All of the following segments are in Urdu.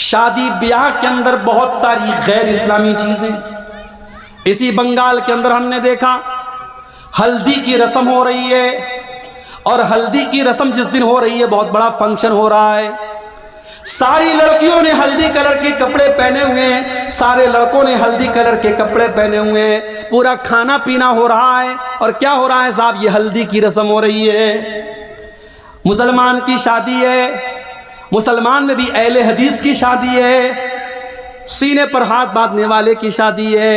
شادی بیاہ کے اندر بہت ساری غیر اسلامی چیزیں. اسی بنگال کے اندر ہم نے دیکھا ہلدی کی رسم ہو رہی ہے، اور ہلدی کی رسم جس دن ہو رہی ہے بہت بڑا فنکشن ہو رہا ہے. ساری لڑکیوں نے ہلدی کلر کے کپڑے پہنے ہوئے ہیں، سارے لڑکوں نے ہلدی کلر کے کپڑے پہنے ہوئے ہیں، پورا کھانا پینا ہو رہا ہے. اور کیا ہو رہا ہے صاحب؟ یہ ہلدی کی رسم ہو رہی ہے. مسلمان کی شادی ہے، مسلمان میں بھی اہل حدیث کی شادی ہے، سینے پر ہاتھ باندھنے والے کی شادی ہے،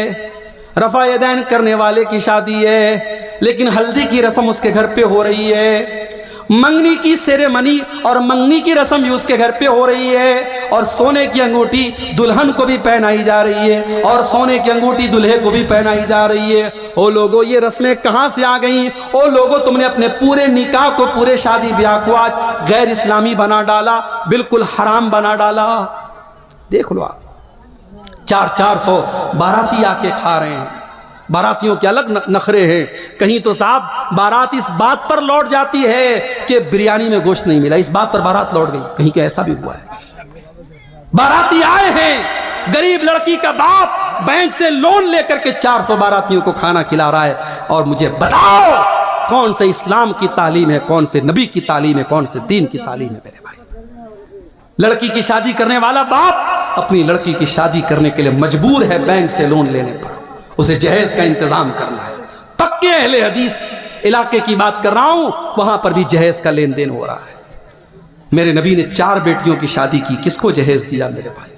رفع یدین کرنے والے کی شادی ہے، لیکن ہلدی کی رسم اس کے گھر پہ ہو رہی ہے. منگنی کی سیریمنی اور منگنی کی رسم بھی اس کے گھر پہ ہو رہی ہے، اور سونے کی انگوٹھی دلہن کو بھی پہنائی جا رہی ہے، اور سونے کی انگوٹھی دلہے کو بھی پہنائی جا رہی ہے. او لوگو، یہ رسمیں کہاں سے آ گئیں؟ او لوگو، تم نے اپنے پورے نکاح کو، پورے شادی بیاہ کو آج غیر اسلامی بنا ڈالا، بالکل حرام بنا ڈالا. دیکھ لو آپ، 400 باراتی آ کے کھا رہے ہیں. باراتیوں کے الگ نخرے ہیں. کہیں تو صاحب بارات اس بات پر لوٹ جاتی ہے کہ بریانی میں گوشت نہیں ملا، اس بات پر بارات لوٹ گئی. کہیں کہ ایسا بھی ہوا ہے. باراتی آئے ہیں، غریب لڑکی کا باپ بینک سے لون لے کر کے 400 باراتیوں کو کھانا کھلا رہا ہے. اور مجھے بتاؤ کون سے اسلام کی تعلیم ہے، کون سے نبی کی تعلیم ہے، کون سے دین کی تعلیم ہے میرے بھائی؟ لڑکی کی شادی کرنے والا باپ اپنی لڑکی کی شادی کرنے کے لیے مجبور ہے بینک سے لون لینے پر، اسے جہیز کا انتظام کرنا ہے. پکے اہل حدیث علاقے کی بات کر رہا ہوں، وہاں پر بھی جہیز کا لین دین ہو رہا ہے. میرے نبی نے 4 بیٹیوں کی شادی کی، کس کو جہیز دیا میرے بھائی؟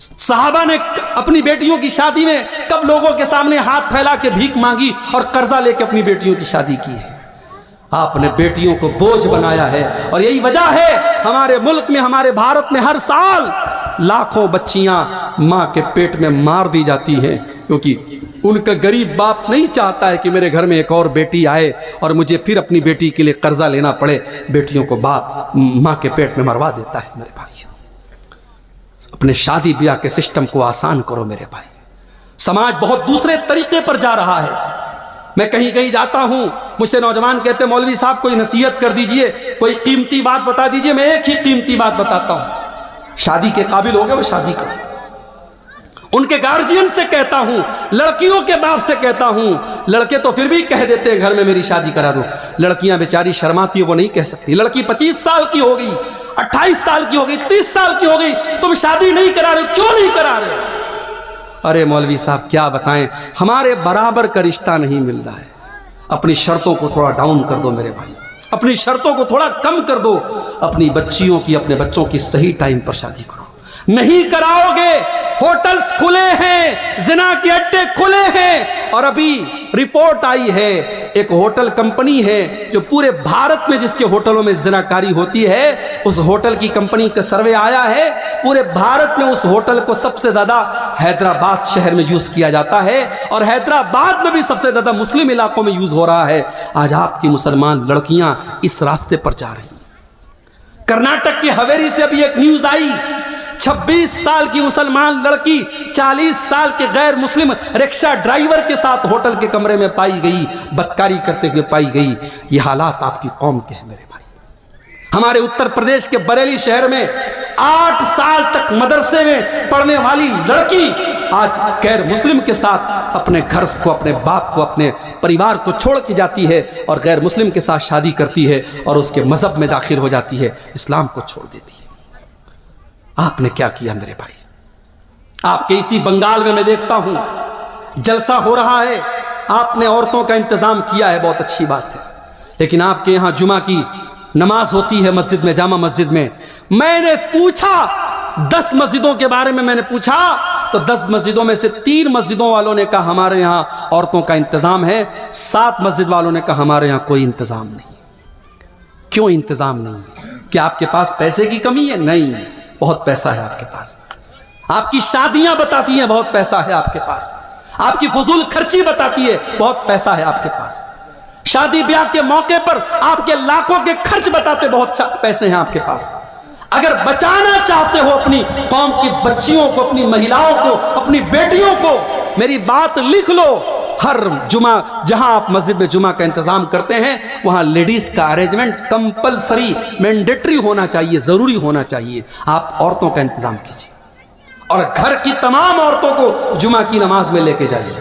صحابہ نے اپنی بیٹیوں کی شادی میں کب لوگوں کے سامنے ہاتھ پھیلا کے بھیک مانگی اور قرضہ لے کے اپنی بیٹیوں کی شادی کی ہے؟ آپ نے بیٹیوں کو بوجھ بنایا ہے. اور یہی وجہ ہے ہمارے ملک میں، ہمارے بھارت میں ہر سال لاکھوں بچیاں ماں کے پیٹ میں مار دی جاتی ہیں، کیونکہ ان کا غریب باپ نہیں چاہتا ہے کہ میرے گھر میں ایک اور بیٹی آئے اور مجھے پھر اپنی بیٹی کے لیے قرضہ لینا پڑے. بیٹیوں کو باپ ماں کے پیٹ میں مروا دیتا ہے. میرے بھائی، اپنے شادی بیاہ کے سسٹم کو آسان کرو میرے بھائی. سماج بہت دوسرے طریقے پر جا رہا ہے. میں کہیں جاتا ہوں، مجھ سے نوجوان کہتے ہیں مولوی صاحب کوئی نصیحت کر دیجئے، کوئی قیمتی بات بتا دیجئے. میں ایک ہی قیمتی بات بتاتا ہوں، شادی کے قابل ہو گئے وہ شادی کرو. ان کے گارجین سے کہتا ہوں، لڑکیوں کے باپ سے کہتا ہوں. لڑکے تو پھر بھی کہہ دیتے ہیں گھر میں میری شادی کرا دو، لڑکیاں بیچاری شرماتی ہیں، وہ نہیں کہہ سکتی. لڑکی 25 سال کی ہو گئی، 28 سال کی ہو گئی، 30 سال کی ہو گئی، تم شادی نہیں کرا رہے، کیوں نہیں کرا رہے؟ ارے مولوی صاحب کیا بتائیں، ہمارے برابر کا رشتہ نہیں مل رہا ہے. اپنی شرطوں کو تھوڑا ڈاؤن کر دو میرے بھائی، اپنی شرطوں کو تھوڑا کم کر دو. اپنی بچیوں کی، اپنے بچوں کی صحیح ٹائم پر شادی کرو. نہیں کراؤ گے، ہوٹلز کھلے ہیں، زنا کے اڈے کھلے ہیں. اور ابھی رپورٹ آئی ہے، ایک ہوٹل کمپنی ہے جو پورے بھارت میں جس کے ہوٹلوں میں زناکاری ہوتی ہے، اس ہوٹل کی کمپنی کا سروے آیا ہے، پورے بھارت میں اس ہوٹل کو سب سے زیادہ حیدرآباد شہر میں یوز کیا جاتا ہے، اور حیدرآباد میں بھی سب سے زیادہ مسلم علاقوں میں یوز ہو رہا ہے. آج آپ کی مسلمان لڑکیاں اس راستے پر جا رہی ہیں. کرناٹک کے ہویری سے ابھی ایک نیوز آئی، 26 سال کی مسلمان لڑکی 40 سال کے غیر مسلم رکشہ ڈرائیور کے ساتھ ہوٹل کے کمرے میں پائی گئی، بدکاری کرتے ہوئے پائی گئی. یہ حالات آپ کی قوم کے ہیں میرے بھائی. ہمارے اتر پردیش کے بریلی شہر میں 8 سال تک مدرسے میں پڑھنے والی لڑکی آج غیر مسلم کے ساتھ اپنے گھر کو، اپنے باپ کو، اپنے پریوار کو چھوڑ کے جاتی ہے اور غیر مسلم کے ساتھ شادی کرتی ہے اور اس کے مذہب میں داخل ہو جاتی ہے، اسلام کو چھوڑ دیتی ہے. آپ نے کیا کیا میرے بھائی؟ آپ کے اسی بنگال میں دیکھتا ہوں جلسہ ہو رہا ہے، آپ نے عورتوں کا انتظام کیا ہے، بہت اچھی بات ہے. لیکن آپ کے یہاں جمعہ کی نماز ہوتی ہے مسجد میں، جامع مسجد میں. میں نے پوچھا 10 مسجدوں کے بارے میں، میں نے پوچھا تو 10 مسجدوں میں سے 3 مسجدوں والوں نے کہا ہمارے یہاں عورتوں کا انتظام ہے، 7 مسجد والوں نے کہا ہمارے یہاں کوئی انتظام نہیں. کیوں انتظام نہیں؟ کیا آپ کے پاس پیسے کی کمی ہے؟ نہیں، بہت پیسہ ہے آپ کے پاس. آپ کی شادیاں بتاتی ہیں بہت پیسہ ہے آپ کے پاس. آپ کی فضول خرچی بتاتی ہے بہت پیسہ ہے آپ کے پاس. شادی بیاہ کے موقع پر آپ کے لاکھوں کے خرچ بتاتے بہت پیسے ہیں آپ کے پاس. اگر بچانا چاہتے ہو اپنی قوم کی بچیوں کو، اپنی مہیلاؤں کو، اپنی بیٹیوں کو، میری بات لکھ لو. ہر جمعہ جہاں آپ مسجد میں جمعہ کا انتظام کرتے ہیں وہاں لیڈیز کا ارینجمنٹ کمپلسری مینڈیٹری ہونا چاہیے، ضروری ہونا چاہیے. آپ عورتوں کا انتظام کیجیے اور گھر کی تمام عورتوں کو جمعہ کی نماز میں لے کے جائیے.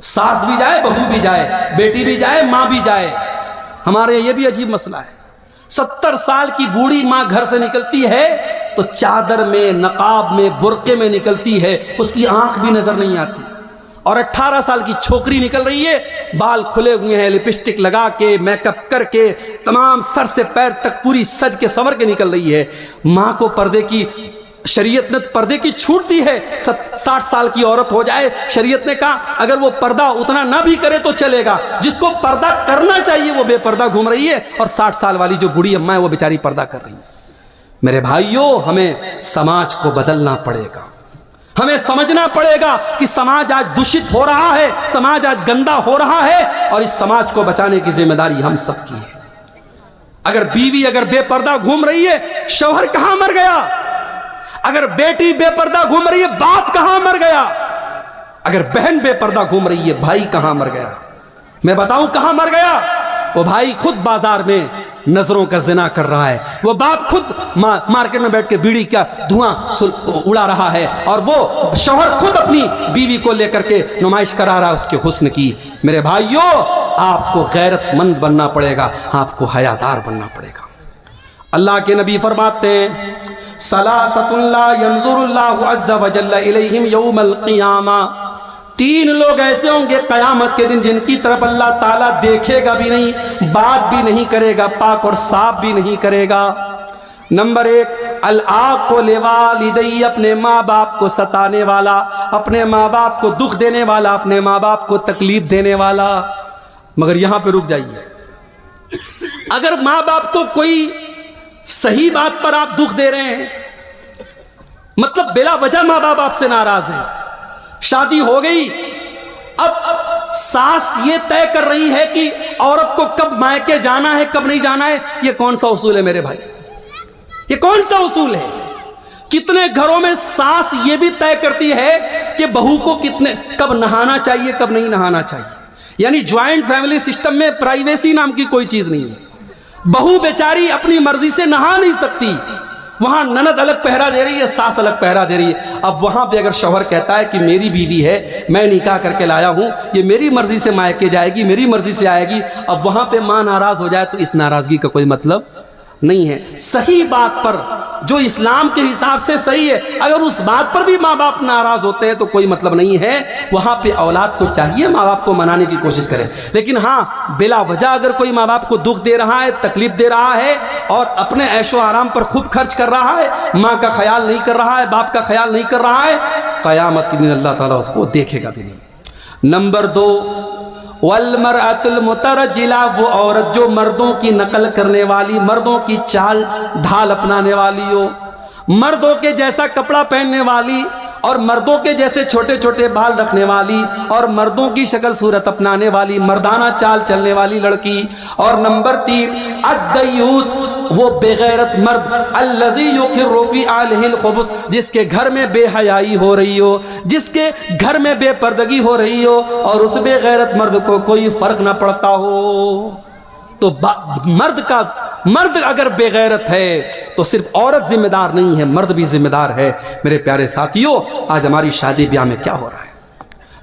ساس بھی جائے، بہو بھی جائے، بیٹی بھی جائے، ماں بھی جائے. ہمارے یہ بھی عجیب مسئلہ ہے. 70 سال کی بوڑھی ماں گھر سے نکلتی ہے تو چادر میں، نقاب میں، برقعے میں نکلتی ہے، اس کی آنکھ بھی نظر نہیں آتی. اور 18 سال کی چھوکری نکل رہی ہے، بال کھلے ہوئے ہیں، لپسٹک لگا کے، میک اپ کر کے، تمام سر سے پیر تک پوری سج کے سنور کے نکل رہی ہے. ماں کو پردے کی، شریعت نے پردے کی چھوٹ دی ہے. 60 سال کی عورت ہو جائے، شریعت نے کہا اگر وہ پردہ اتنا نہ بھی کرے تو چلے گا. جس کو پردہ کرنا چاہیے وہ بے پردہ گھوم رہی ہے، اور 60 سال والی جو بوڑھی اماں ہے وہ بیچاری پردہ کر رہی ہے. میرے بھائیوں، ہمیں سماج کو بدلنا پڑے گا. ہمیں سمجھنا پڑے گا کہ سماج آج دشت ہو رہا ہے، سماج آج گندا ہو رہا ہے، اور اس سماج کو بچانے کی ذمہ داری ہم سب کی ہے. اگر بیوی اگر بے پردہ گھوم رہی ہے، شوہر کہاں مر گیا؟ اگر بیٹی بے پردہ گھوم رہی ہے، باپ کہاں مر گیا؟ اگر بہن بے پردہ گھوم رہی ہے، بھائی کہاں مر گیا؟ میں بتاؤں کہاں مر گیا؟ وہ بھائی خود بازار میں نظروں کا زنا کر رہا ہے، وہ باپ خود مارکیٹ میں بیٹھ کے بیڑی کا دھواں اڑا رہا ہے، اور وہ شوہر خود اپنی بیوی کو لے کر کے نمائش کرا رہا ہے اس کے حسن کی. میرے بھائیوں، آپ کو غیرت مند بننا پڑے گا، آپ کو حیادار بننا پڑے گا. اللہ کے نبی فرماتے ہیں ثلاثۃ لا ينظر اللہ عز وجل الیہم یوم القیامہ. 3 لوگ ایسے ہوں گے قیامت کے دن جن کی طرف اللہ تعالیٰ دیکھے گا بھی نہیں، بات بھی نہیں کرے گا، پاک اور صاف بھی نہیں کرے گا. نمبر 1، العاق لوالدی، اپنے ماں باپ کو ستانے والا، اپنے ماں باپ کو دکھ دینے والا، اپنے ماں باپ کو تکلیف دینے والا. مگر یہاں پہ رک جائیے. اگر ماں باپ کو کوئی صحیح بات پر آپ دکھ دے رہے ہیں، مطلب بلا وجہ ماں باپ آپ سے ناراض ہیں، شادی ہو گئی، اب ساس یہ طے کر رہی ہے کہ عورت کو کب مائکے جانا ہے کب نہیں جانا ہے. یہ کون سا اصول ہے میرے بھائی؟ یہ کون سا اصول ہے؟ کتنے گھروں میں ساس یہ بھی طے کرتی ہے کہ بہو کو کب نہانا چاہیے کب نہیں نہانا چاہیے. یعنی جوائنٹ فیملی سسٹم میں پرائیویسی نام کی کوئی چیز نہیں ہے. بہو بیچاری اپنی مرضی سے نہا نہیں سکتی. وہاں نند الگ پہرا دے رہی ہے، ساس الگ پہرا دے رہی ہے. اب وہاں پہ اگر شوہر کہتا ہے کہ میری بیوی ہے، میں نکاح کر کے لایا ہوں، یہ میری مرضی سے مائکے جائے گی، میری مرضی سے آئے گی، اب وہاں پہ ماں ناراض ہو جائے تو اس ناراضگی کا کوئی مطلب نہیں ہے. صحیح بات پر جو اسلام کے حساب سے صحیح ہے، اگر اس بات پر بھی ماں باپ ناراض ہوتے ہیں تو کوئی مطلب نہیں ہے. وہاں پہ اولاد کو چاہیے ماں باپ کو منانے کی کوشش کرے. لیکن ہاں، بلا وجہ اگر کوئی ماں باپ کو دکھ دے رہا ہے، تکلیف دے رہا ہے، اور اپنے عیش و آرام پر خوب خرچ کر رہا ہے، ماں کا خیال نہیں کر رہا ہے، باپ کا خیال نہیں کر رہا ہے، قیامت کے دن اللہ تعالیٰ اس کو دیکھے گا بھی نہیں. نمبر 2، والمرأة المترجلہ، وہ عورت جو مردوں کی نقل کرنے والی، مردوں کی چال ڈھال اپنانے والی ہو، مردوں کے جیسا کپڑا پہننے والی، اور مردوں کے جیسے چھوٹے چھوٹے بال رکھنے والی، اور مردوں کی شکل صورت اپنانے والی، مردانہ چال چلنے والی لڑکی. اور نمبر 3، الدیوس، وہ بے غیرت مرد، الذی یقر فی اہلہ الخبث، جس کے گھر میں بے حیائی ہو رہی ہو، جس کے گھر میں بے پردگی ہو رہی ہو، اور اس بے غیرت مرد کو کوئی فرق نہ پڑتا ہو. تو مرد اگر بے غیرت ہے تو صرف عورت ذمہ دار نہیں ہے، مرد بھی ذمہ دار ہے. میرے پیارے ساتھیوں، آج ہماری شادی بیاہ میں کیا ہو رہا ہے؟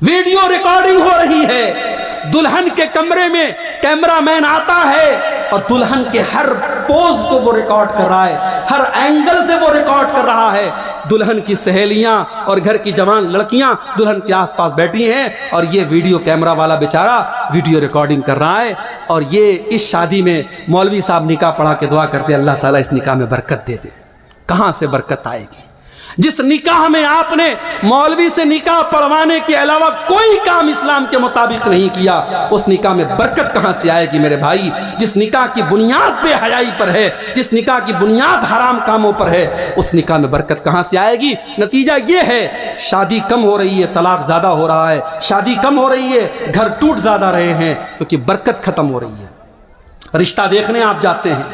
ویڈیو ریکارڈنگ ہو رہی ہے. دلہن کے کمرے میں کیمرہ مین آتا ہے اور دلہن کے ہر پوز کو وہ ریکارڈ کر رہا ہے، ہر اینگل سے وہ ریکارڈ کر رہا ہے. دلہن کی سہیلیاں اور گھر کی جوان لڑکیاں دلہن کے آس پاس بیٹھی ہیں، اور یہ ویڈیو کیمرہ والا بیچارہ ویڈیو ریکارڈنگ کر رہا ہے. اور یہ اس شادی میں مولوی صاحب نکاح پڑھا کے دعا کرتے اللہ تعالیٰ اس نکاح میں برکت دے دے. کہاں سے برکت آئے گی؟ جس نکاح میں آپ نے مولوی سے نکاح پڑھوانے کے علاوہ کوئی کام اسلام کے مطابق نہیں کیا، اس نکاح میں برکت کہاں سے آئے گی میرے بھائی؟ جس نکاح کی بنیاد بے حیائی پر ہے، جس نکاح کی بنیاد حرام کاموں پر ہے، اس نکاح میں برکت کہاں سے آئے گی؟ نتیجہ یہ ہے، شادی کم ہو رہی ہے، طلاق زیادہ ہو رہا ہے، شادی کم ہو رہی ہے، گھر ٹوٹ زیادہ رہے ہیں، کیونکہ برکت ختم ہو رہی ہے. رشتہ دیکھنے آپ جاتے ہیں،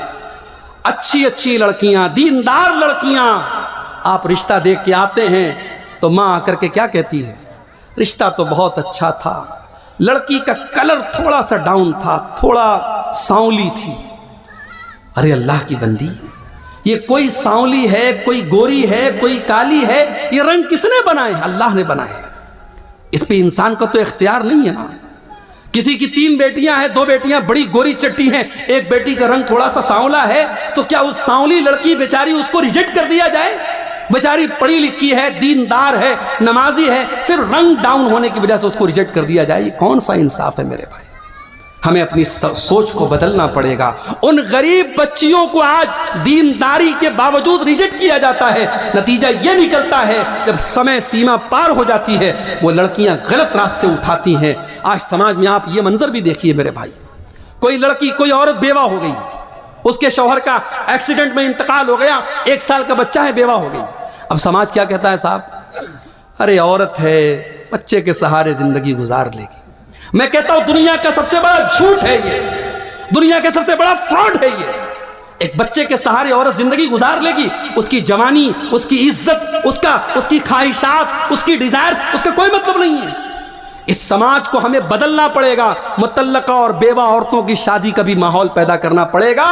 اچھی اچھی لڑکیاں، دیندار لڑکیاں، آپ رشتہ دیکھ کے آتے ہیں تو ماں آ کر کے کیا کہتی ہے؟ رشتہ تو بہت اچھا تھا، لڑکی کا کلر تھوڑا سا ڈاؤن تھا، تھوڑا سانولی تھی۔ ارے اللہ کی بندی، یہ کوئی سانولی ہے، کوئی گوری ہے، کوئی کالی ہے، یہ رنگ کس نے بنائے؟ اللہ نے بنائے۔ اس پہ انسان کا تو اختیار نہیں ہے نا۔ کسی کی 3 بیٹیاں ہیں، 2 بیٹیاں بڑی گوری چٹی ہیں، ایک بیٹی کا رنگ تھوڑا سا سانولا ہے، تو کیا اس سانولی لڑکی بیچاری اس کو ریجیکٹ کر دیا جائے؟ بیچاری پڑھی لکھی ہے، دیندار ہے، نمازی ہے، صرف رنگ ڈاؤن ہونے کی وجہ سے اس کو ریجیکٹ کر دیا جائے؟ یہ کون سا انصاف ہے میرے بھائی؟ ہمیں اپنی سوچ کو بدلنا پڑے گا۔ ان غریب بچیوں کو آج دینداری کے باوجود ریجیکٹ کیا جاتا ہے، نتیجہ یہ نکلتا ہے جب سمے سیما پار ہو جاتی ہے وہ لڑکیاں غلط راستے اٹھاتی ہیں۔ آج سماج میں آپ یہ منظر بھی دیکھیے میرے بھائی، کوئی لڑکی، کوئی عورت بیوہ ہو گئی، اس کے شوہر کا ایکسیڈنٹ میں انتقال ہو گیا، 1 سال کا بچہ ہے، بیوہ ہو گئی۔ اب سماج کیا کہتا ہے؟ صاحب ارے عورت ہے، بچے کے سہارے زندگی گزار لے گی۔ میں کہتا ہوں دنیا کا سب سے بڑا جھوٹ ہے یہ، دنیا کا سب سے بڑا فراڈ ہے یہ۔ ایک بچے کے سہارے عورت زندگی گزار لے گی؟ اس کی جوانی، اس کی عزت، اس کی خواہشات، اس کی ڈیزائرز، اس کا کوئی مطلب نہیں ہے۔ اس سماج کو ہمیں بدلنا پڑے گا۔ مطلقہ اور بیوہ عورتوں کی شادی کا بھی ماحول پیدا کرنا پڑے گا۔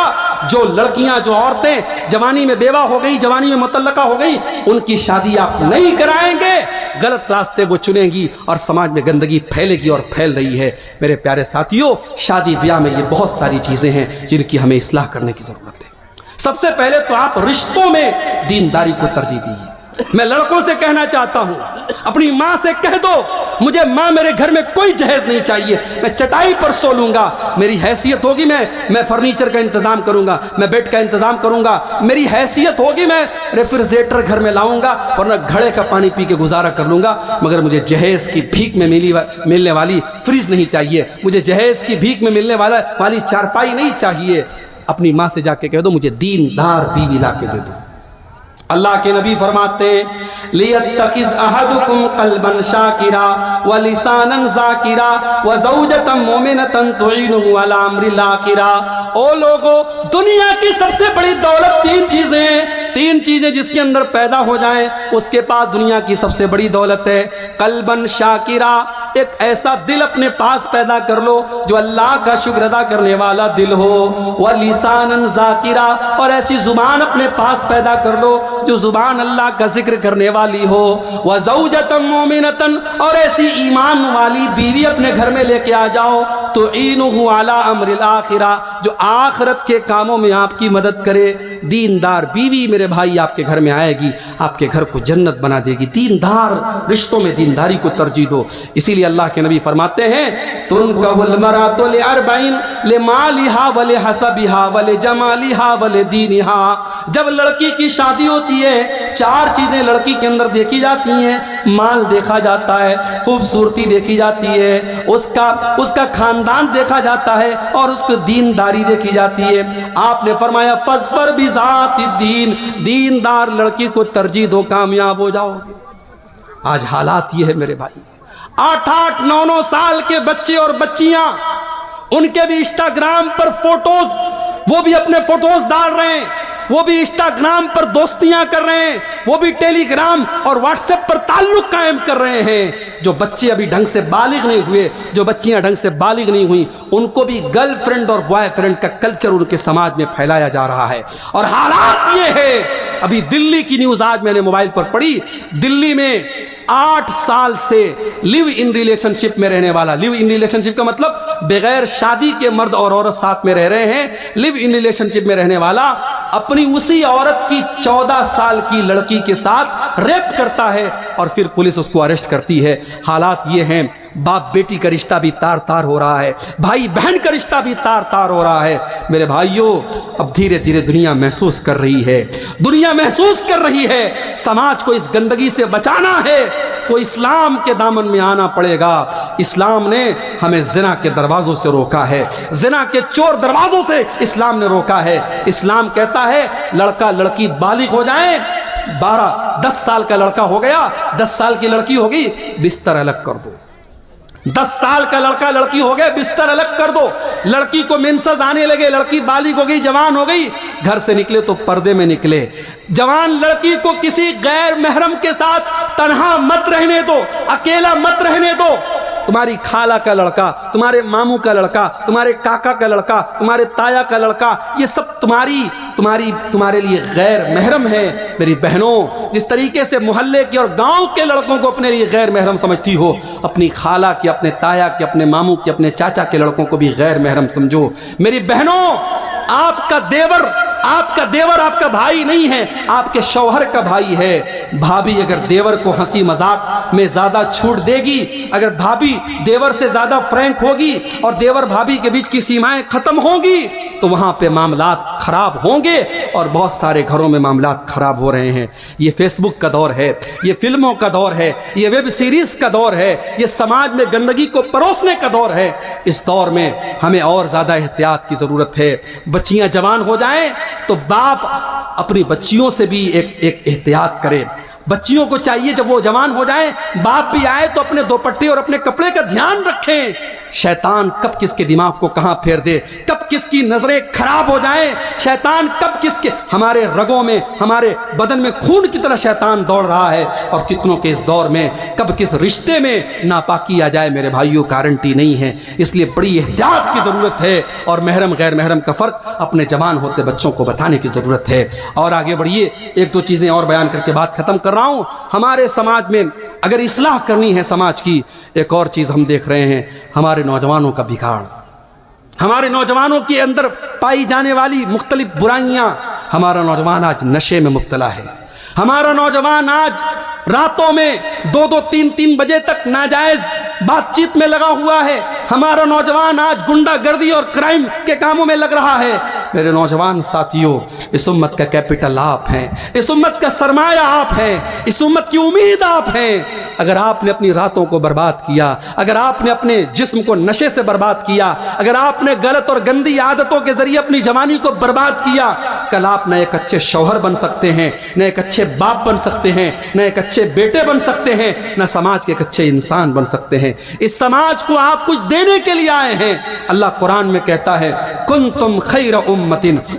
جو لڑکیاں، جو عورتیں جوانی میں بیوہ ہو گئی، جوانی میں مطلقہ ہو گئی، ان کی شادی آپ نہیں کرائیں گے، غلط راستے وہ چنیں گی اور سماج میں گندگی پھیلے گی اور پھیل رہی ہے۔ میرے پیارے ساتھیوں، شادی بیاہ میں یہ بہت ساری چیزیں ہیں جن کی ہمیں اصلاح کرنے کی ضرورت ہے۔ سب سے پہلے تو آپ رشتوں میں دینداری کو ترجیح دیجیے۔ میں لڑکوں سے کہنا چاہتا ہوں، اپنی ماں سے کہہ دو مجھے ماں میرے گھر میں کوئی جہیز نہیں چاہیے، میں چٹائی پر سو لوں گا، میری حیثیت ہوگی میں فرنیچر کا انتظام کروں گا، میں بیڈ کا انتظام کروں گا، میری حیثیت ہوگی میں ریفریجریٹر گھر میں لاؤں گا، ورنہ گھڑے کا پانی پی کے گزارا کر لوں گا، مگر مجھے جہیز کی بھیک میں ملنے والی فریج نہیں چاہیے، مجھے جہیز کی بھیک میں ملنے والی چارپائی نہیں چاہیے۔ اپنی ماں سے جا کے کہہ دو مجھے دیندار بیوی لا کے دے دو۔ اللہ کے نبی فرماتے ہیں لِيَتَّخِذْ أَحَدُكُمْ قَلْبًا شَاكِرًا وَلِسَانًا ذَاكِرًا وَزَوْجَةً مُؤْمِنَةً تُعِينُهُ عَلَى أَمْرِ الْآخِرَةِ۔ او لوگو، دنیا کی سب سے بڑی دولت 3 چیزیں ہیں، 3 چیزیں جس کے اندر پیدا ہو جائیں اس کے پاس دنیا کی سب سے بڑی دولت ہے۔ قلبًا شاکرا، ایک ایسا دل اپنے پاس پیدا کر لو جو اللہ کا شکر ادا کرنے والا دل ہو۔ وَلِسَانًا ذَاكِرًا، اور ایسی زبان اپنے پاس پیدا کر لو جو زبان اللہ کا ذکر کرنے والی ہو۔ وَزَوْجَةً مُؤْمِنَةً، اور ایسی ایمان والی بیوی اپنے گھر میں لے کے آ جاؤ، تُعِينُهُ عَلَى أَمْرِ الْآخِرَةِ، جو آخرت کے کاموں میں آپ کی مدد کرے۔ دیندار بیوی میرے بھائی آپ کے گھر میں آئے گی، آپ کے گھر کو جنت بنا دے گی۔ دیندار رشتوں میں دینداری کو ترجیح دو۔ اسی لیے اللہ کے نبی فرماتے ہیں تُنْكَحُ الْمَرْأَةُ لِأَرْبَعٍ لِمَالِهَا وَلِحَسَبِهَا وَلِجَمَالِهَا وَلِدِينِهَا۔ جب لڑکی کی شادی ہوتی ہے 4 چیزیں لڑکی کے اندر دیکھی جاتی ہیں، مال دیکھا جاتا ہے، خوبصورتی دیکھی جاتی ہے، اس کا خاندان دیکھا جاتا ہے، اور اس کو دینداری دیکھی جاتی ہے۔ آپ نے فرمایا فَاظْفَرْ بِذَاتِ الدِّین، دیندار لڑکی کو ترجیح دو، کامیاب ہو جاؤ گے۔ آج حالات یہ ہے میرے بھائی، 8-8 9-9 سال کے بچے اور بچیاں، ان کے بھی انسٹاگرام پر فوٹوز، وہ بھی اپنے فوٹوز ڈال رہے ہیں، وہ بھی انسٹاگرام پر دوستیاں کر رہے ہیں، وہ بھی ٹیلی گرام اور واٹس ایپ پر تعلق قائم کر رہے ہیں۔ جو بچے ابھی ڈھنگ سے بالغ نہیں ہوئے، جو بچیاں ڈھنگ سے بالغ نہیں ہوئیں، ان کو بھی گرل فرینڈ اور بوائے فرینڈ کا کلچر ان کے سماج میں پھیلایا جا رہا ہے۔ اور حالات یہ ہے، ابھی دلی کی نیوز آج میں نے موبائل پر پڑھی، دلی میں 8 سال سے لیو ان ریلیشن شپ میں رہنے والا، لیو ان ریلیشن شپ کا مطلب بغیر شادی کے مرد اور عورت ساتھ میں رہ رہے ہیں، لیو ان ریلیشن شپ میں رہنے والا اپنی اسی عورت کی 14 سال کی لڑکی کے ساتھ ریپ کرتا ہے اور پھر پولیس اس کو اریسٹ کرتی ہے۔ حالات یہ ہیں، باپ بیٹی کا رشتہ بھی تار تار ہو رہا ہے، بھائی بہن کا رشتہ بھی تار تار ہو رہا ہے۔ میرے بھائیوں، اب دھیرے دھیرے دنیا محسوس کر رہی ہے، دنیا محسوس کر رہی ہے سماج کو اس گندگی سے بچانا ہے تو اسلام کے دامن میں آنا پڑے گا۔ اسلام نے ہمیں زنا کے دروازوں سے روکا ہے، زنا کے چور دروازوں سے اسلام نے روکا ہے۔ اسلام کہتا ہے لڑکا لڑکی بالغ ہو جائیں، 10 سال کا لڑکا ہو گیا، 10 سال کی لڑکی ہوگی، بستر الگ کر دو۔ 10 سال کا لڑکا لڑکی ہو گئے، بستر الگ کر دو۔ لڑکی کو مینسز آنے لگے، لڑکی بالغ ہو گئی، جوان ہو گئی، گھر سے نکلے تو پردے میں نکلے۔ جوان لڑکی کو کسی غیر محرم کے ساتھ تنہا مت رہنے دو، اکیلا مت رہنے دو۔ تمہاری خالہ کا لڑکا، تمہارے ماموں کا لڑکا، تمہارے کاکا کا لڑکا، تمہارے تایا کا لڑکا، یہ سب تمہارے لیے غیر محرم ہے۔ میری بہنوں، جس طریقے سے محلے کے اور گاؤں کے لڑکوں کو اپنے لیے غیر محرم سمجھتی ہو، اپنی خالہ کے، اپنے تایا کے، اپنے ماموں کے، اپنے چاچا کے لڑکوں کو بھی غیر محرم سمجھو۔ میری بہنوں، آپ کا دیور آپ کا بھائی نہیں ہے، آپ کے شوہر کا بھائی ہے۔ بھابھی اگر دیور کو ہنسی مذاق میں زیادہ چھوٹ دے گی، اگر بھابھی دیور سے زیادہ فرینک ہوگی اور دیور بھابھی کے بیچ کی سیمائیں ختم ہوں گی، تو وہاں پہ معاملات خراب ہوں گے، اور بہت سارے گھروں میں معاملات خراب ہو رہے ہیں۔ یہ فیس بک کا دور ہے، یہ فلموں کا دور ہے، یہ ویب سیریز کا دور ہے، یہ سماج میں گندگی کو پروسنے کا دور ہے۔ اس دور میں ہمیں اور زیادہ احتیاط کی ضرورت ہے۔ بچیاں جوان ہو جائیں تو باپ اپنی بچیوں سے بھی ایک احتیاط کرے۔ بچیوں کو چاہیے جب وہ جوان ہو جائیں، باپ بھی آئے تو اپنے دوپٹے اور اپنے کپڑے کا دھیان رکھیں۔ شیطان کب کس کے دماغ کو کہاں پھیر دے، کب کس کی نظریں خراب ہو جائیں، شیطان کب کس کے، ہمارے رگوں میں، ہمارے بدن میں خون کی طرح شیطان دوڑ رہا ہے، اور فتنوں کے اس دور میں کب کس رشتے میں ناپاکی آ جائے میرے بھائیوں، گارنٹی نہیں ہے۔ اس لیے بڑی احتیاط کی ضرورت ہے، اور محرم غیر محرم کا فرق اپنے جوان ہوتے بچوں کو بتانے کی ضرورت ہے۔ اور آگے بڑھیے، ایک دو چیزیں اور بیان کر کے بات ختم کر رہا ہوں۔ ہمارے سماج میں اگر اصلاح کرنی ہے سماج کی، ایک اور چیز ہم دیکھ رہے ہیں، ہمارے نوجوانوں کا بگاڑ، ہمارے نوجوانوں کے اندر پائی جانے والی مختلف برائیاں۔ ہمارا نوجوان آج نشے میں مبتلا ہے، ہمارا نوجوان آج راتوں میں 2-2 3-3 بجے تک ناجائز بات چیت میں لگا ہوا ہے، ہمارا نوجوان آج گنڈا گردی اور کرائم کے کاموں میں لگ رہا ہے۔ میرے نوجوان ساتھیوں، اس امت کا کیپٹل آپ ہیں، اس امت کا سرمایہ آپ ہیں، اس امت کی امید آپ ہیں۔ اگر آپ نے اپنی راتوں کو برباد کیا، اگر آپ نے اپنے جسم کو نشے سے برباد کیا، اگر آپ نے غلط اور گندی عادتوں کے ذریعے اپنی جوانی کو برباد کیا، کل آپ نہ ایک اچھے شوہر بن سکتے ہیں، نہ ایک اچھے باپ بن سکتے ہیں، نہ ایک اچھے بیٹے بن سکتے ہیں، نہ سماج کے ایک اچھے انسان بن سکتے ہیں۔ اس سماج کو آپ کچھ دینے کے لیے آئے ہیں۔ اللہ قرآن میں کہتا ہے، کنتم خیر امت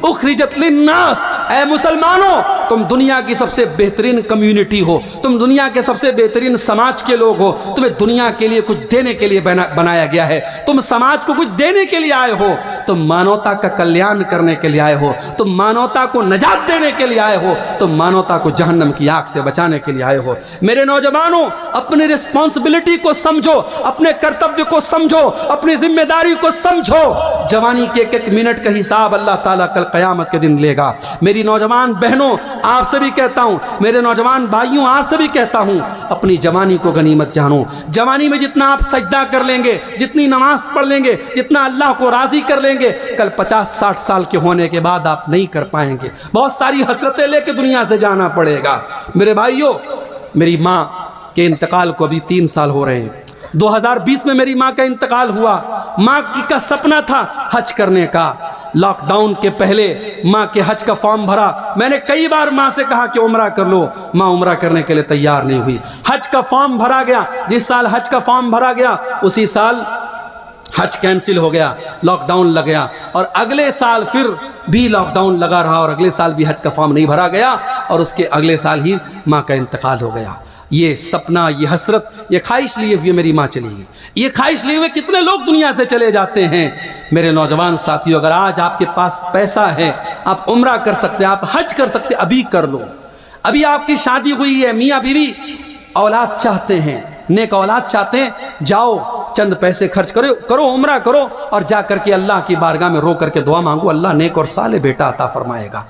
اخرجت للناس، اے مسلمانوں، تم دنیا کی سب سے بہترین کمیونٹی ہو، تم دنیا کے سب سے بہترین سماج کے لوگ ہو، تمہیں دنیا کے لیے کچھ دینے کے لیے بنایا گیا ہے، تم سماج کو کچھ دینے کے لیے آئے ہو، تم مانوتا کا کلیان کرنے کے لیے آئے ہو، تم مانوتا کو نجات دینے کے لیے آئے ہو، تم مانوتا کو جہنم کی آگ سے بچانے کے لیے آئے ہو۔ میرے نوجوانوں، اپنی رسپانسبلٹی کو سمجھو، اپنے کرتویہ کو سمجھو، اپنی ذمہ داری کو سمجھو۔ جوانی کے ایک ایک منٹ کا حساب اللہ تعالیٰ کل قیامت کے دن لے گا۔ میری نوجوان بہنوں، آپ سے بھی کہتا ہوں، میرے نوجوان بھائیوں، آپ سے بھی کہتا ہوں، اپنی جوانی کو غنیمت جانو۔ جوانی میں جتنا آپ سجدہ کر لیں گے، جتنی نماز پڑھ لیں گے، جتنا اللہ کو راضی کر لیں گے، کل 50-60 سال کے ہونے کے بعد آپ نہیں کر پائیں گے۔ بہت ساری حسرتیں لے کے دنیا سے جانا پڑے گا۔ میرے بھائیوں، میری ماں کے انتقال کو ابھی 3 سال ہو رہے ہیں۔ 2020 میں میری ماں کا انتقال ہوا۔ ماں کا سپنا تھا حج کرنے کا۔ لاک ڈاؤن کے پہلے ماں کے حج کا فارم بھرا۔ میں نے کئی بار ماں سے کہا کہ عمرہ کر لو، ماں عمرہ کرنے کے لیے تیار نہیں ہوئی۔ حج کا فارم بھرا گیا، جس سال حج کا فارم بھرا گیا اسی سال حج کینسل ہو گیا، لاک ڈاؤن لگ گیا، اور اگلے سال پھر بھی لاک ڈاؤن لگا رہا، اور اگلے سال بھی حج کا فارم نہیں بھرا گیا، اور اس کے اگلے سال ہی ماں کا انتقال ہو گیا۔ یہ سپنا، یہ حسرت، یہ خواہش لیے ہوئے میری ماں چلی گئی۔ یہ خواہش لیے ہوئے کتنے لوگ دنیا سے چلے جاتے ہیں۔ میرے نوجوان ساتھیوں، اگر آج آپ کے پاس پیسہ ہے، آپ عمرہ کر سکتے ہیں، آپ حج کر سکتے ہیں، ابھی کر لو۔ ابھی آپ کی شادی ہوئی ہے، میاں بیوی اولاد چاہتے ہیں، نیک اولاد چاہتے ہیں، جاؤ چند پیسے خرچ کرو، عمرہ کرو، اور جا کر کے اللہ کی بارگاہ میں رو کر کے دعا مانگو، اللہ نیک اور صالح بیٹا عطا فرمائے گا۔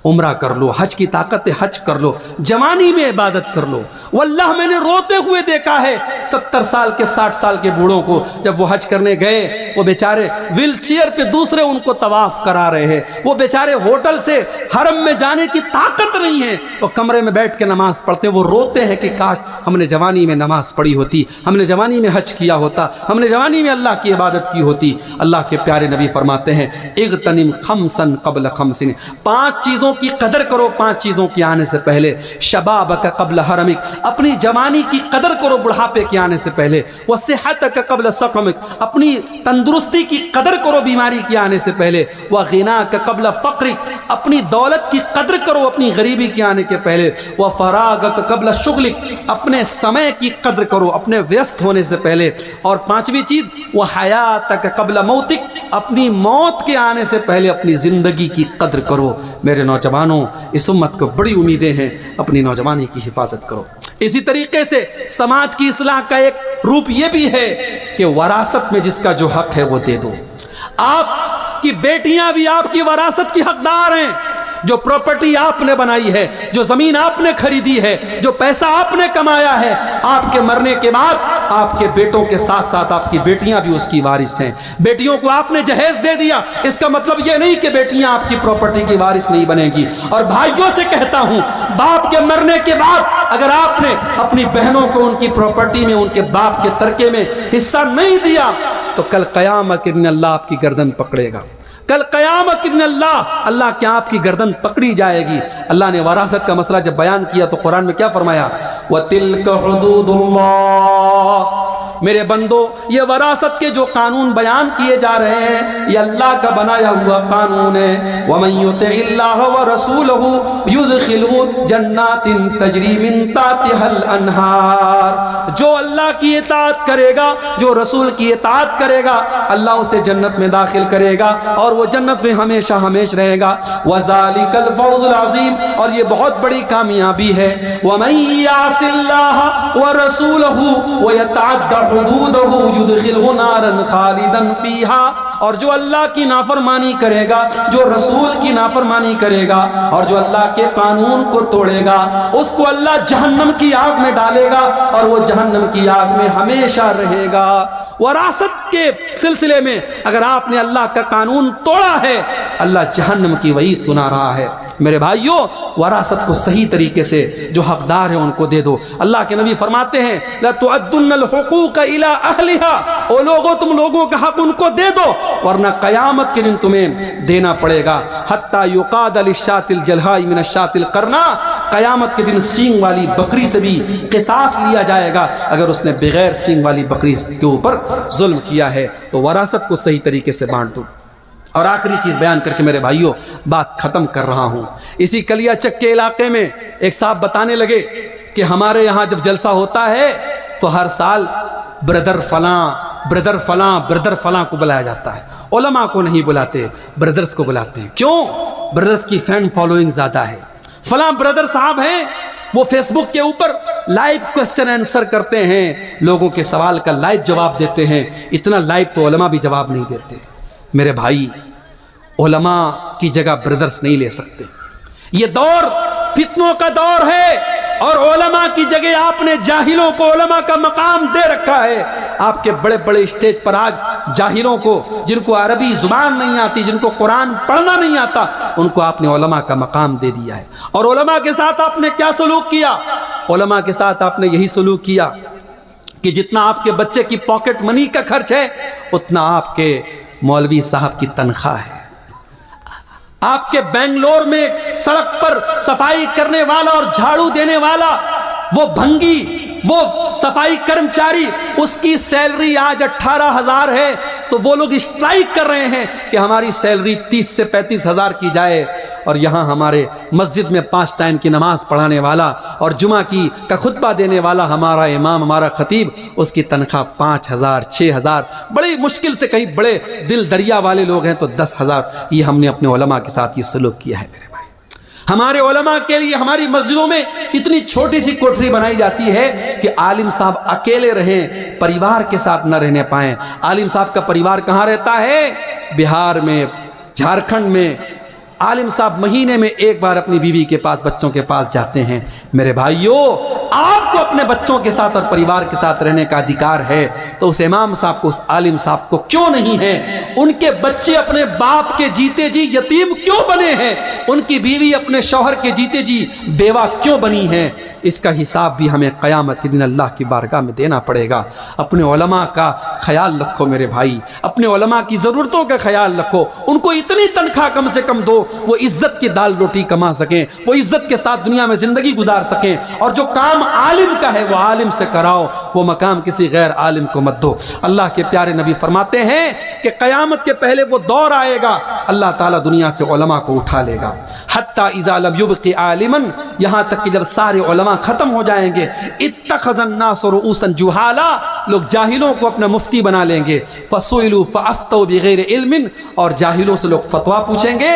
عمرہ کر لو، حج کی طاقت ہے، حج کر لو، جوانی میں عبادت کر لو۔ واللہ میں نے روتے ہوئے دیکھا ہے 70 سال کے 60 سال کے بوڑھوں کو، جب وہ حج کرنے گئے، وہ بیچارے ویل چیئر پہ دوسرے ان کو طواف کرا رہے ہیں، وہ بیچارے ہوٹل سے حرم میں جانے کی طاقت نہیں ہے، وہ کمرے میں بیٹھ کے نماز پڑھتے ہیں۔ وہ روتے ہیں کہ کاش ہم نے جوانی میں نماز پڑھی ہوتی، ہم نے جوانی میں حج کیا ہوتا، ہم نے جوانی میں اللہ کی عبادت کی ہوتی۔ اللہ کے پیارے نبی فرماتے ہیں، اغتنم خمسا قبل خمس، 5 چیزوں کی قدر کرو 5 چیزوں کی آنے سے پہلے۔ شبابک قبل حرمک، اپنی جوانی کی قدر کرو بڑھاپے کے آنے سے پہلے، وصحتک قبل سقمک، اپنی تندرستی کی قدر کرو بیماری کے آنے سے پہلے، وغناک قبل فقرک، اپنی دولت کی قدر کرو اپنی غریبی کے آنے کے پہلے، وفراغک قبل شغلک، اپنے سمے کی قدر کرو اپنے ویست ہونے سے پہلے، اور پانچویں چیز وحیاتک قبل موتک، اپنی موت کے آنے سے پہلے اپنی زندگی کی قدر کرو۔ میرے نوجوانوں، اس امت کو بڑی امیدیں ہیں، اپنی نوجوانی کی حفاظت کرو۔ اسی طریقے سے سماج کی اصلاح کا ایک روپ یہ بھی ہے کہ وراثت میں جس کا جو حق ہے وہ دے دو۔ آپ کی بیٹیاں بھی آپ کی وراثت کی حقدار ہیں۔ جو پراپرٹی آپ نے بنائی ہے، جو زمین آپ نے خریدی ہے، جو پیسہ آپ نے کمایا ہے، آپ کے مرنے کے بعد آپ کے بیٹوں کے ساتھ ساتھ آپ کی بیٹیاں بھی اس کی وارث ہیں۔ بیٹیوں کو آپ نے جہیز دے دیا، اس کا مطلب یہ نہیں کہ بیٹیاں آپ کی پراپرٹی کی وارث نہیں بنیں گی۔ اور بھائیوں سے کہتا ہوں، باپ کے مرنے کے بعد اگر آپ نے اپنی بہنوں کو ان کی پراپرٹی میں، ان کے باپ کے ترکے میں حصہ نہیں دیا تو کل قیامت کے دن اللہ آپ کی گردن پکڑے گا۔ کل قیامت کے دن اللہ کیا آپ کی گردن پکڑی جائے گی۔ اللہ نے وراثت کا مسئلہ جب بیان کیا تو قرآن میں کیا فرمایا؟ وَتِلْكَ حُدُودُ اللَّهِ، میرے بندو یہ وراثت کے جو قانون بیان کیے جا رہے ہیں یہ اللہ کا بنایا ہوا قانون ہے۔ وَمَن يُطِعِ اللَّهَ وَرَسُولَهُ يُدْخِلْهُ جَنَّاتٍ تَجْرِي مِن تَحْتِهَا الْأَنْهَارُ، جو اللہ کی اطاعت کرے گا، جو رسول کی اطاعت کرے گا، اللہ اسے جنت میں داخل کرے گا اور وہ جنت میں ہمیشہ ہمیش رہے گا۔ وَذَلِكَ الْفَوْزُ الْعَظِيمُ، اور یہ بہت بڑی کامیابی ہے۔ وَمَن يَعْصِ اللَّهَ وَرَسُولَهُ وَيَتَعَدَّ حُدُودَهُ يُدْخِلْهُ نَارًا خَالِدًا فِيهَا، اور جو اللہ کی نافرمانی کرے گا، جو رسول کی نافرمانی کرے گا اور جو اللہ کے قانون کو توڑے گا، اس کو اللہ جہنم کی آگ میں ڈالے گا اور وہ جہنم کی آگ میں ہمیشہ رہے گا۔ وراثت کے سلسلے میں اگر آپ نے اللہ کا قانون توڑا ہے، اللہ جہنم کی وعید سنا رہا ہے۔ میرے بھائیوں، وراثت کو صحیح طریقے سے جو حقدار ہیں ان کو دے دو۔ اللہ کے نبی فرماتے ہیں لَتُؤَدُّنَّ الْحُقُوقَ إِلَىٰ أَهْلِهَا، او لوگوں تم لوگوں کا حق ان کو دے دو ورنہ قیامت کے دن تمہیں دینا پڑے گا۔ حَتَّى يُقَادَ لِلشَّاةِ الْجَلْحَاءِ مِنَ الشَّاةِ الْقَرْنَاءِ، قیامت کے دن سینگ والی بکری سے بھی قصاص لیا جائے گا اگر اس نے بغیر سینگ والی بکری کے اوپر ظلم کیا ہے۔ تو وراثت کو صحیح طریقے سے بانٹ دو۔ اور آخری چیز بیان کر کے میرے بھائیوں بات ختم کر رہا ہوں۔ اسی کلیا چک کے علاقے میں ایک صاحب بتانے لگے کہ ہمارے یہاں جب جلسہ ہوتا ہے تو ہر سال بردر فلاں کو بلایا جاتا ہے، علماء کو نہیں بلاتے، بردرز کو بلاتے ہیں۔ کیوں؟ بردرز کی فین فالوئنگ زیادہ ہے۔ فلاں بردر صاحب ہیں، وہ فیس بک کے اوپر لائیو کوسچن آنسر کرتے ہیں، لوگوں کے سوال کا لائیو جواب دیتے ہیں۔ اتنا لائیو تو علماء بھی جواب نہیں دیتے۔ میرے بھائی، علماء کی جگہ بردرز نہیں لے سکتے۔ یہ دور فتنوں کا دور ہے اور علماء کی جگہ آپ نے جاہلوں کو علماء کا مقام دے رکھا ہے۔ آپ کے بڑے بڑے اسٹیج پر آج جاہلوں کو، جن کو عربی زبان نہیں آتی، جن کو قرآن پڑھنا نہیں آتا، ان کو آپ نے علماء کا مقام دے دیا ہے۔ اور علماء کے ساتھ آپ نے کیا سلوک کیا؟ علماء کے ساتھ آپ نے یہی سلوک کیا کہ جتنا آپ کے بچے کی پاکٹ منی کا خرچ ہے اتنا آپ کے مولوی صاحب کی تنخواہ ہے۔ آپ کے بنگلور میں سڑک پر صفائی کرنے والا اور جھاڑو دینے والا، وہ بھنگی، وہ صفائی کرمچاری، اس کی سیلری آج 18,000 ہے تو وہ لوگ اسٹرائک کر رہے ہیں کہ ہماری سیلری 30 سے 35,000 کی جائے۔ اور یہاں ہمارے مسجد میں 5 ٹائم کی نماز پڑھانے والا اور جمعہ کا خطبہ دینے والا ہمارا امام، ہمارا خطیب، اس کی تنخواہ 5,000 6,000، بڑی مشکل سے کہیں بڑے دل دریا والے لوگ ہیں تو 10,000۔ یہ ہم نے اپنے علماء کے ساتھ یہ سلوک کیا ہے۔ میرے بھائی، ہمارے علماء کے لیے ہماری مسجدوں میں اتنی چھوٹی سی کوٹری بنائی جاتی ہے کہ عالم صاحب اکیلے رہیں، پریوار کے ساتھ نہ رہنے پائیں۔ عالم صاحب کا پریوار کہاں رہتا ہے؟ بہار میں، جھارکھنڈ میں۔ عالم صاحب مہینے میں ایک بار اپنی بیوی کے پاس، بچوں کے پاس جاتے ہیں۔ میرے بھائیوں، آپ کو اپنے بچوں کے ساتھ اور پریوار کے ساتھ رہنے کا ادھیکار ہے تو اس امام صاحب کو، اس عالم صاحب کو کیوں نہیں ہے؟ ان کے بچے اپنے باپ کے جیتے جی یتیم کیوں بنے ہیں؟ ان کی بیوی اپنے شوہر کے جیتے جی بیوہ کیوں بنی ہیں؟ اس کا حساب بھی ہمیں قیامت کے دن اللہ کی بارگاہ میں دینا پڑے گا۔ اپنے علماء کا خیال رکھو میرے بھائی، اپنے علماء کی ضرورتوں کا خیال رکھو۔ ان کو اتنی تنخواہ کم سے کم دو وہ عزت کی دال روٹی کما سکیں، وہ عزت کے ساتھ دنیا میں زندگی گزار سکیں، اور جو کام عالم کا ہے وہ عالم سے کراؤ، وہ مقام کسی غیر عالم کو مت دو۔ اللہ کے پیارے نبی فرماتے ہیں کہ قیامت کے پہلے وہ دور آئے گا، اللہ تعالیٰ دنیا سے علماء کو اٹھا لے گا، حتیٰ اذا لم یبق عالما، یہاں تک کہ جب سارے علماء ختم ہو جائیں گے، اتخذ الناس رؤوسا جہالا، لوگ جاہلوں کو اپنا مفتی بنا لیں گے، فسئلوا فافتوا بغیر علم، اور جاہلوں سے لوگ فتویٰ پوچھیں گے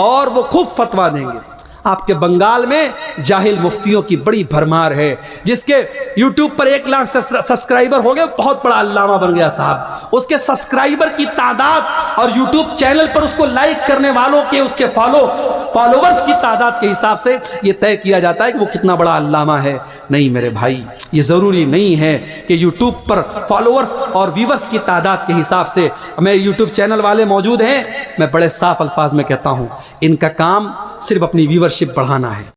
اور وہ خوب فتویٰ دیں گے۔ آپ کے بنگال میں جاہل مفتیوں کی بڑی بھرمار ہے، جس کے یوٹیوب پر 1 لاکھ سبسکرائبر ہو گئے، بہت بڑا علامہ بن گیا صاحب۔ اس کے سبسکرائبر کی تعداد اور یوٹیوب چینل پر اس کو لائک کرنے والوں کے، اس کے فالوورز کی تعداد کے حساب سے یہ طے کیا جاتا ہے کہ وہ کتنا بڑا علامہ ہے۔ نہیں میرے بھائی، یہ ضروری نہیں ہے کہ یوٹیوب پر فالوورز اور ویورز کی تعداد کے حساب سے۔ میں یوٹیوب چینل والے موجود ہیں، میں بڑے صاف الفاظ میں کہتا ہوں، ان کا کام صرف اپنی ویورشپ بڑھانا ہے۔